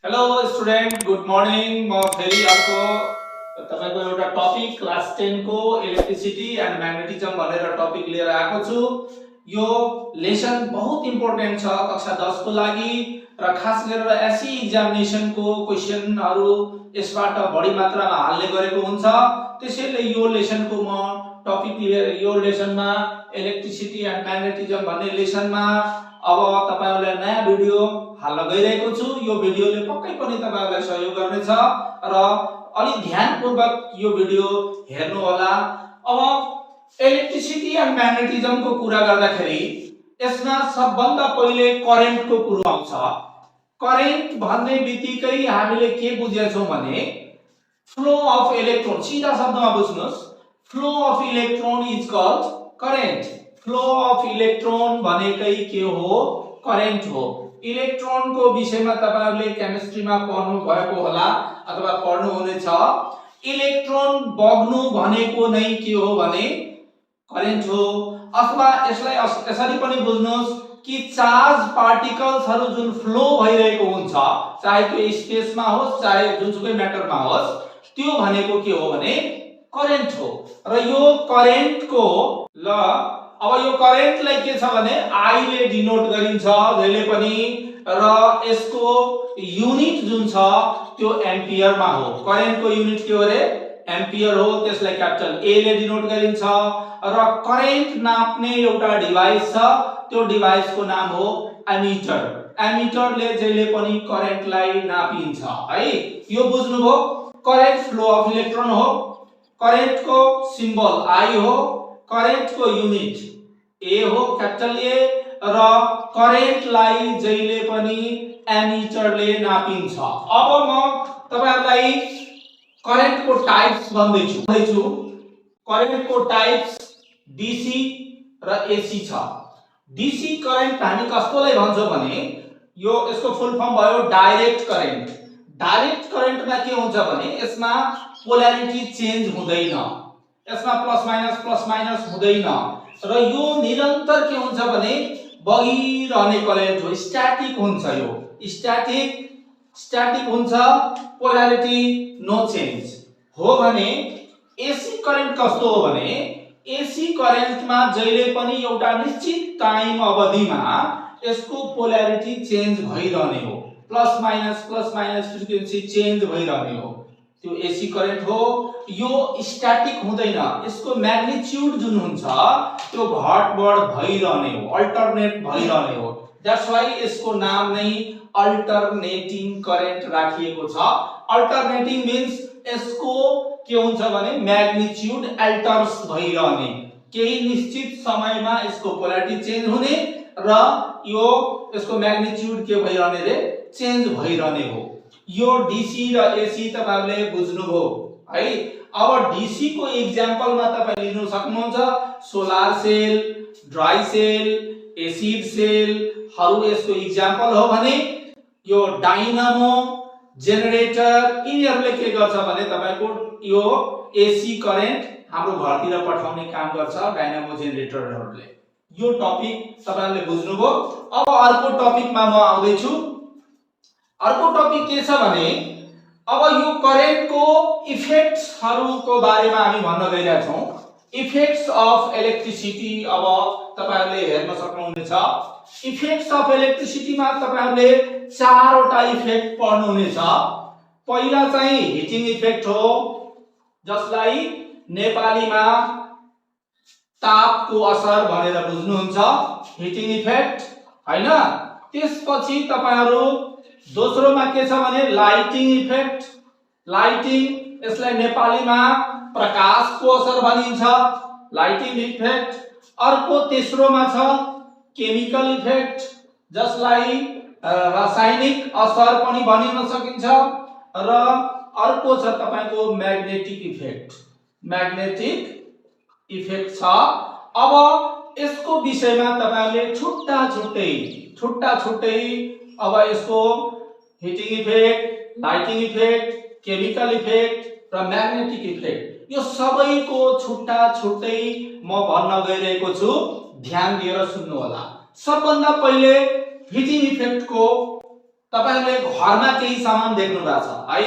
Hello student, good morning. म फेरि अर्को तपाईको एउटा टपिक क्लास 10 को इलेक्ट्रिसिटी एन्ड म्याग्नेटिजम भनेर टपिक लिएर आएको छु। यो लेसन बहुत इम्पोर्टेन्ट छ कक्षा 10 को लागि र खास गरेर एसई एक्जामिनेसन को क्वेशनहरु यसबाट बढी मात्रामा हाल्ने गरेको हुन्छ। त्यसैले यो लेसनको म टपिक लिएर यो लेसनमा इलेक्ट्रिसिटी एन्ड म्याग्नेटिजम भन्ने लेसनमा अब तपाईहरुलाई नयाँ भिडियो हाल्न गइरहेको छु। यो भिडियोले पक्कै पनि तपाईहरुलाई सहयोग गर्नेछ र अलि ध्यानपूर्वक यो भिडियो हेर्नु होला। अब इलेक्ट्रिसिटी एन्ड म्याग्नेटिजम को कुरा गर्दाखेरि यसमा सबभन्दा पहिले करेन्ट को कुरा आउँछ। करेन्ट भन्ने बित्तिकै हामीले के बुझेछौं भने फ्लो अफ इलेक्ट्रोन, सीधा शब्दमा बुझ्नुस्, flow of electron is called current. Flow of electron भनेकै के हो? करेन्ट हो। इलेक्ट्रोन को विषयमा तपाईहरुले केमिस्ट्रीमा पढ्नु भएको होला अथवा पढ्नु हुनेछ। इलेक्ट्रोन बग्नु भनेको नै के हो भने करेन्ट हो। अथवा यसलाई यसरी पनि बुझ्नुस् कि चार्ज पार्टिकल्सहरु जुन फ्लो भइरहेको हुन्छ, चाहे त्यो स्पेसमा होस् चाहे जुनसुकै म्याटरमा होस्, त्यो भनेको के हो भने करेन्ट हो। र यो करेन्ट को अब यो करेन्टलाई के छ भने आई ले डिनोट गरिन्छ जहिले पनि, र यसको युनिट जुन छ त्यो एम्पियर मा हो। करेन्ट को युनिट के हो रे? एम्पियर हो। त्यसलाई क्यापिटल ए ले डिनोट गरिन्छ र करेन्ट नाप्ने एउटा डिभाइस छ, त्यो डिभाइस को नाम हो एमिटर। एमिटर ले जहिले पनि करेन्टलाई नापिन्छ है। यो बुझ्नुभयो? करेन्ट फ्लो अफ इलेक्ट्रोन हो, करेन्ट को सिम्बल आई हो, करेन्ट को युनिट ए हो क्यापिटल ए, र करेन्ट लाई जहिले पनि एमिटर ले नापिन्छ। अब म तपाईहरुलाई करेन्ट को टाइप्स भन्दैछु। करेन्ट को टाइप्स डीसी र एसी छ। डीसी करेन्ट हामी कस्तोलाई भन्छौं भने यो यसको फुल फर्म भयो डाइरेक्ट करेन्ट। डाइरेक्ट करेन्टमा के हुन्छ भने यसमा पोलैरिटी चेन्ज हुँदैन, यसमा प्लस माइनस हुँदैन र यो निरन्तर के हुन्छ भने बगिरहने करेन्ट हो। स्टैटिक हुन्छ, यो स्टैटिक हुन्छ, पोलैरिटी नो चेन्ज हो। भने एसी करेन्ट कस्तो हो भने एसी करेन्टमा जहिले पनि एउटा निश्चित टाइम अवधिमा यसको पोलैरिटी चेन्ज भइरहने हो, प्लस माइनस फ्रिक्वेन्सी चेन्ज भइरहने हो, त्यो एसी करेन्ट हो। यो स्टैटिक हुँदैन, यसको म्याग्निट्युड जुन हुन्छ त्यो घटबढ भइरहने हो, अल्टरनेट भइरहने हो। दैट्स व्हाई यसको नाम नै अल्टरनेटिङ करेन्ट राखिएको छ। अल्टरनेटिङ मीन्स यसको के हुन्छ भने म्याग्निट्युड अल्टर्स भइरहने, केही निश्चित समयमा यसको पोलैरिटी चेन्ज हुने र यो यसको म्याग्निट्युड के भइरहने रे? चेन्ज भइरहने हो। यो डीसी र एसी तपाईहरुले बुझ्नुभयो है। अब डीसी को एक्जाम्पलमा तपाई लिन सक्नुहुन्छ solar cell, dry cell, acid cell हरु यसको एक्जाम्पल हो। भने यो डाइनामो, जेनेरेटर, यिनीहरुले के गर्छ भने तपाईको यो एसी करेन्ट हाम्रो घरतिर पठाउने काम गर्छ डाइनामो जेनेरेटरहरुले। यो टपिक तपाईहरुले बुझ्नुभयो। अब अर्को टपिकमा म आउँदै छु। अर्को टपिक के छ भने अब यो करेन्ट को इफेक्ट्सहरुको बारेमा हामी भन्न गइरहेका छौं। इफेक्ट्स अफ इलेक्ट्रिसिटी अब तपाईहरुले हेर्न सक्नुहुनेछ। इफेक्ट्स अफ इलेक्ट्रिसिटी मा तपाईहरुले चारवटा इफेक्ट पढ्नु हुनेछ। पहिला चाहिँ हिटिङ इफेक्ट हो, जसलाई नेपालीमा तापको असर भनेर बुझ्नुहुन्छ, हिटिङ इफेक्ट हैन। त्यसपछि तपाईहरु दोस्रोमा के छ भने लाइटिङ इफेक्ट। लाइटिङ यसलाई नेपालीमा प्रकाशको असर भनिन्छ, लाइटिङ इफेक्ट। अर्को तेस्रोमा छ केमिकल इफेक्ट, जसलाई रासायनिक असर पनि भनिन सकिन्छ, र अर्को छ तपाईको म्याग्नेटिक इफेक्ट। म्याग्नेटिक इफेक्ट छ। अब यसको विषयमा तपाईहरुले छुट्टा छुट्टै अब यसको heating effect, lighting effect, chemical effect र म्याग्नेटिक इफेक्ट यो सबैको छुट्टै म भन्न गइरहेको छु। ध्यान दिएर सुन्नु होला। सबभन्दा पहिले हिटिङ इफेक्ट को तपाईहरुले घरमा केही सामान देख्नु भएको छ है,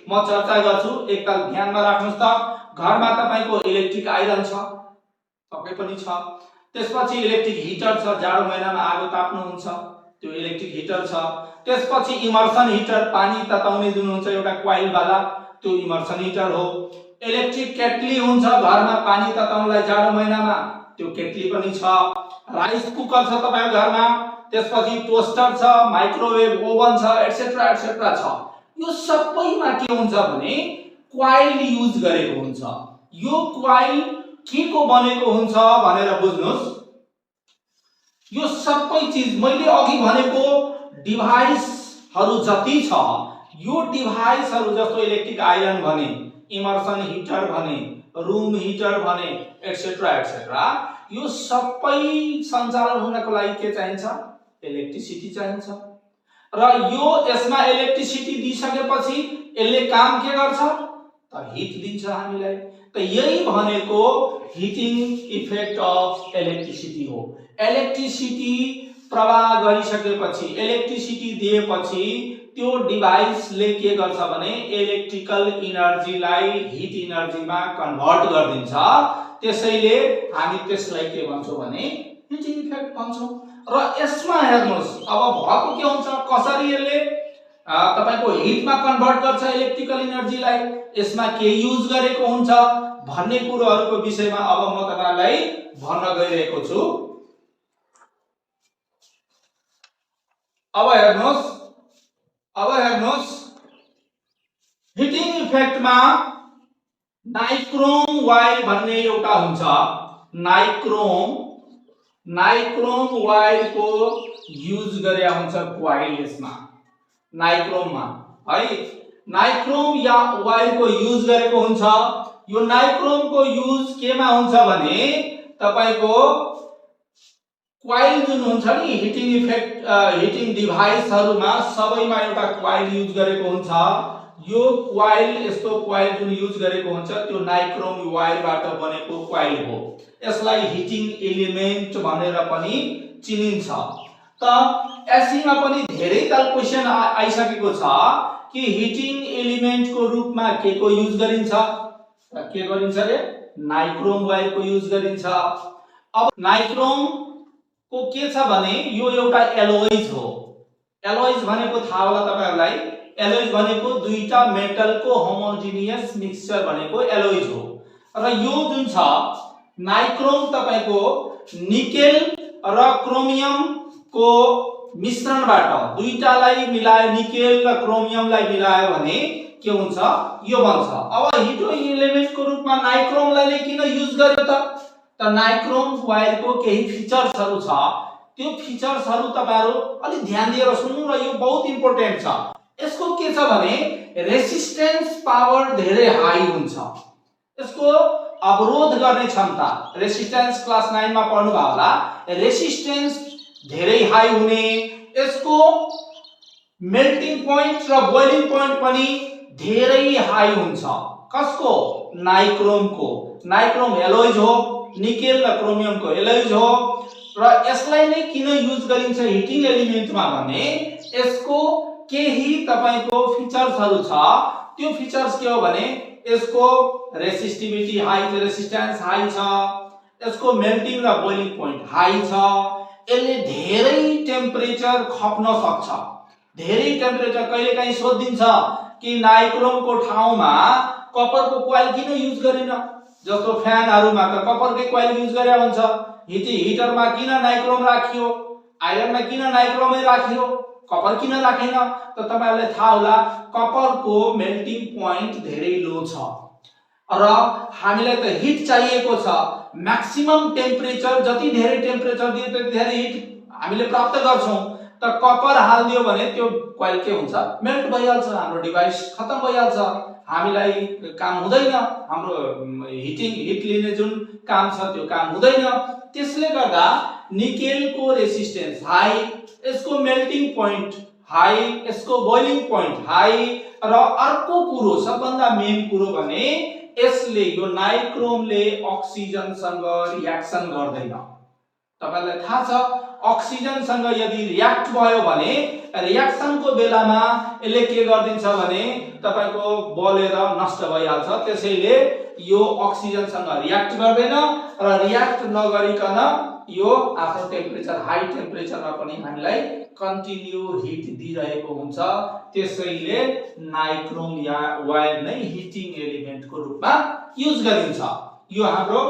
म चर्चा गर्छु, एकताल ध्यानमा राख्नुस् त। घरमा तपाईको इलेक्ट्रिक आइरन छ, पक्कै पनि छ। त्यसपछि इलेक्ट्रिक हिटर छ, जाडो महिनामा आगो ताप्नुहुन्छ, त्यो इलेक्ट्रिक हिटर छ। त्यसपछि इमर्सन हिटर, पानी तताउने जुन हुन्छ एउटा कोइल वाला, त्यो इमर्सन हिटर हो। इलेक्ट्रिक केटली हुन्छ घरमा पानी तताउनलाई जाडो महिनामा, त्यो केटली पनि छ। राइस कुकर छ तपाईको घरमा, त्यसपछि टोस्टर छ, माइक्रोवेभ ओभन छ, एटसेट्रा एटसेट्रा छ। यो सबैमा के हुन्छ भने कोइल युज गरेको हुन्छ। यो कोइल के को बनेको हुन्छ भनेर बुझ्नुस्। यो सबै चीज मैले अघि भनेको डिभाइसहरु जति छ, यो डिभाइसहरु जस्तो इलेक्ट्रिक आइरन भने, इमर्सन हिटर भने, रूम हिटर भने, एटसेट्रा एटसेट्रा, यो सबै सञ्चालन हुनको लागि के चाहिन्छ? इलेक्ट्रिसिटी चाहिन्छ। र यो यसमा इलेक्ट्रिसिटी दिइसकेपछि यसले काम के गर्छ त हिट दिन्छ हामीलाई। त यही भनेको हिटिङ इफेक्ट अफ इलेक्ट्रिसिटी हो। इलेक्ट्रिसिटी प्रवाह गरिसकेपछि, इलेक्ट्रिसिटी दिएपछि त्यो डिभाइसले के गर्छ भने इलेक्ट्रिकल एनर्जीलाई हिट एनर्जीमा कन्भर्ट गरिदिन्छ। त्यसैले हामी त्यसलाई के भन्छौं भने हिटिङ इफेक्ट भन्छौं। र यसमा हेर्नुस्, अब भएको के हुन्छ, कसरी यसले तपाईको हिटमा कन्भर्ट गर्छ इलेक्ट्रिकल एनर्जीलाई, यसमा के युज गरेको हुन्छ भन्ने कुराहरुको विषयमा अब म तपाईलाई भन्न गइरहेको छु। अब हेर्नुस्, हिटिङ इफेक्टमा नाइक्रोम वाइल भन्ने एउटा हुन्छ। नाइक्रोम वाइल को युज गरे हुन्छ कोइल, यसमा नाइक्रोममा है, नाइक्रोम या वाइल को युज गरेको हुन्छ। यो नाइक्रोम को युज केमा हुन्छ भने तपाईको कोइल जुन हुन्छ नि हिटिङ इफेक्ट हिटिङ डिभाइसहरुमा सबैमा एउटा कोइल युज गरेको हुन्छ। यो कोइल, यस्तो कोइल जुन युज गरेको हुन्छ त्यो नाइक्रोम वाइलबाट बनेको कोइल हो। यसलाई हिटिङ एलिमेन्ट भनेर पनि चिनिन्छ। त एसईमा पनि धेरै ताल क्वेशन आइसकेको छ कि हिटिङ एलिमेन्ट को रूपमा के को युज गरिन्छ? के गरिन्छ रे? नाइक्रोम वाइल को युज गरिन्छ। अब नाइक्रोम को के छ भने यो एउटा एलोइज हो। एलोइज भनेको थाहा होला तपाईहरुलाई, एलोइज भनेको दुईटा मेटल को होमोजेनियस मिक्सचर भनेको एलोइज हो। र यो जुन छ नाइक्रोम तपाईको निकेल र क्रोमियम को मिश्रणबाट दुईटालाई मिलाए, निकेल र क्रोमियमलाई मिलायो भने के हुन्छ? यो बन्छ। अब हिटो एलिमेन्ट को रूपमा नाइक्रोमलाई किन युज गर्यो त? नाइक्रोम वाइल को केही फिचर्सहरु छ, त्यो फिचर्सहरु तपाईहरु अलि ध्यान दिएर सुन्नु र यो बहुत इम्पोर्टेन्ट छ। यसको के छ भने रेसिस्टेन्स पावर धेरै हाई हुन्छ। यसको अवरोध गर्ने क्षमता, रेसिस्टेन्स क्लास 9 मा पढ्नु भयो होला, रेसिस्टेन्स धेरै हाई हुने, यसको मेल्टिङ पोइन्ट र बोइलिङ पोइन्ट पनि धेरै हाई हुन्छ। कसको? नाइक्रोम को। नाइक्रोम एलोइज हो, निकेल र क्रोमियम को एलोइज हो। र यसलाई नै किन युज गरिन्छ हिटिङ एलिमेन्टमा भने यसको केही तपाईको फिचर्सहरु छ। त्यो फिचर्स के हो भने यसको रेसिस्टिभिटी हाई छ, रेसिस्टेन्स हाई छ, यसको मेल्टिङ र बोइलिङ पोइन्ट हाई छ, यसले धेरै टेम्परेचर खप्न सक्छ। धेरै टेम्परेचर कहिलेकाहीँ सोधिन्छ कि नाइक्रोम को ठाउँमा कपर को कोइल किन युज गरिन? जस्तो फ्यानहरुमा त कपरकै कोइल युज गरे हुन्छ। हिटरमा किन नाइक्रोम राखियो? आइरनमा किन नाइक्रोमै राखियो? कपर किन राखेन? त तपाईहरुलाई थाहा होला कपर को मेल्टिङ पोइन्ट धेरै लो छ र हामीलाई त हिट चाहिएको छ। म्याक्सिमम टेम्परेचर, जति धेरै टेम्परेचर दियो त्यति धेरै हिट हामीले प्राप्त गर्छौं। त कपर हाल्दियो भने त्यो कोइल के हुन्छ? मेल्ट भइहाल्छ, हाम्रो डिभाइस खतम भइहाल्छ, हामीलाई काम हुँदैन, हाम्रो हिट लिने जुन काम छ त्यो काम हुँदैन। त्यसले गर्दा निकेल को रेसिस्टेन्स हाई, यसको मेल्टिङ पोइन्ट हाई, यसको बोइलिङ पोइन्ट हाई। र अर्को कुरो, सबभन्दा मेन कुरो भने यसले, यो नाइक्रोमले अक्सिजनसँग रिएक्सन गर्दैन। तपाईलाई थाहा छ अक्सिजनसँग यदि रियाक्ट भयो भने रियाक्सनको बेलामा यसले के गर्दिन्छ भने तपाईको बलेर नष्ट भइहाल्छ। त्यसैले यो अक्सिजनसँग रियाक्ट गर्दैन र रियाक्ट नगरिकन यो आफ्नो टेम्परेचर हाई टेम्परेचरमा पनि हामीलाई कन्टिन्यू हिट दिइरहेको हुन्छ। त्यसैले नाइक्रोम या वायर नै हिटिङ एलिमेन्टको रूपमा युज गरिन्छ। यो हाम्रो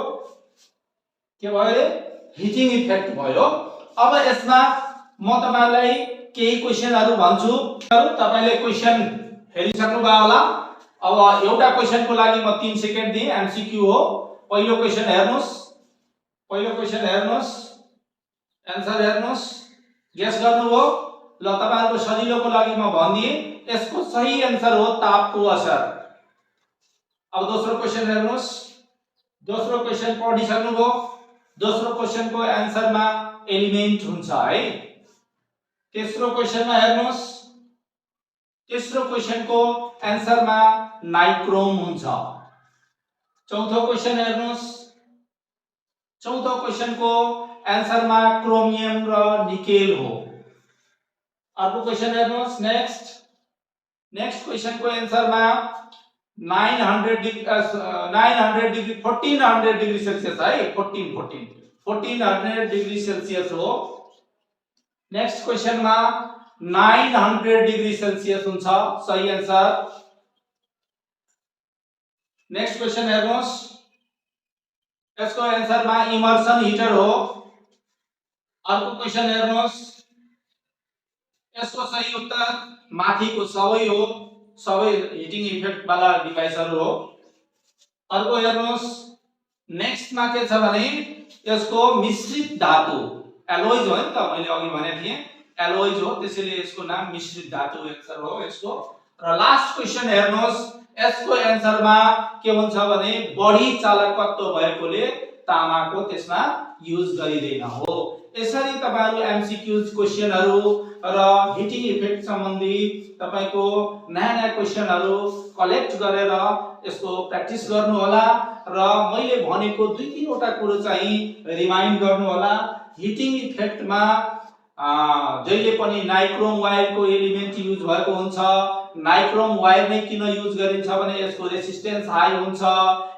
के भयो हिटिङ इफेक्ट भयो। अब यसमा म तपाईलाई केही क्वेशनहरु भन्छु। तपाईले क्वेशन हेरिसक्नु भयो होला। अब एउटा क्वेशनको लागि म 3 सेकेन्ड दिए एमसीक्यू हो। पहिलो क्वेशन हेर्नुस्, आन्सर हेर्नुस्, गेस गर्नुभयो। ल तपाईहरुको सजिलोको लागि म भन्दिए यसको सही आन्सर हो तापको असर। अब दोस्रो क्वेशन हेर्नुस्, दोस्रो क्वेशन पढिसक्नुभयो। दोस्रो क्वेशनको आन्सरमा एलिमेन्ट हुन्छ है। तेस्रो क्वेशनमा हेर्नुस्, तेस्रो क्वेशनको आन्सरमा नाइक्रोम हुन्छ। चौथो क्वेशन हेर्नुस्, चौथो क्वेशनको आन्सरमा क्रोमियम र निकेल हो। अर्को क्वेशन हेर्नुस्, नेक्स्ट क्वेशनको आन्सरमा 900 डिग्री 1400 डिग्री सेल्सियस है। 1400 डिग्री सेल्सियस हो। नेक्स्ट क्वेशनमा 900 डिग्री सेल्सियस हुन्छ सही आन्सर। नेक्स्ट क्वेशन हेर्नुस्, यसको आन्सरमा इमर्सन हिटर हो। अर्को क्वेशन हेर्नुस्, यसको सही उत्तर माथिको सबै हो, सबै हिटिङ इफेक्ट वाला डिभाइसहरु हो। अर्को हेर्नुस्, नेक्स्टमा के छ भने यसको मिश्रित धातु एलोइज हो नि त, मैले अघि भने थिए एलोइज हो, त्यसैले यसको नाम मिश्रित धातु आन्सर हो यसको। र लास्ट क्वेशन हेर्नुस्, यसको आन्सरमा के हुन्छ भने बढी चालकत्व भएकोले तामाको त्यसमा युज गरिदैन हो। यसरी तपाईहरु एमसीक्यूज क्वेशनहरु र हिटिङ इफेक्ट सम्बन्धी तपाईको नयाँ क्वेशनहरु कलेक्ट गरेर यसको प्र्याक्टिस गर्नु होला। र मैले भनेको 2-3 वटा कुरो चाहिँ रिमाइन्ड गर्नु होला। हिटिङ इफेक्टमा जहिले पनि नाइक्रोम वायरको एलिमेन्ट युज भएको हुन्छ। नाइक्रोम वायर नै किन युज गरिन्छ भने यसको रेसिस्टेन्स हाई हुन्छ,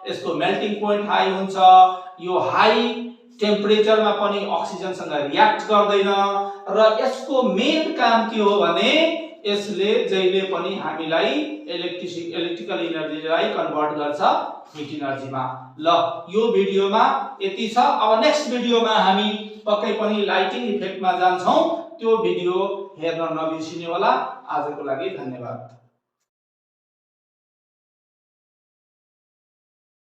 यसको मेल्टिङ पोइन्ट हाई हुन्छ, यो हाई टेम्परेचरमा पनि अक्सिजनसँग रियाक्ट गर्दैन र यसको मेन काम के हो भने यसले जहिले पनि हामीलाई इलेक्ट्रिकल एनर्जीलाई कन्भर्ट गर्छ हिट एनर्जीमा। ल यो भिडियोमा यति छ। अब नेक्स्ट भिडियोमा हामी पक्कै पनि लाइटिङ इफेक्टमा जान्छौं। त्यो भिडियो हेर्न नबिर्सिनु होला। आजको लागि धन्यवाद।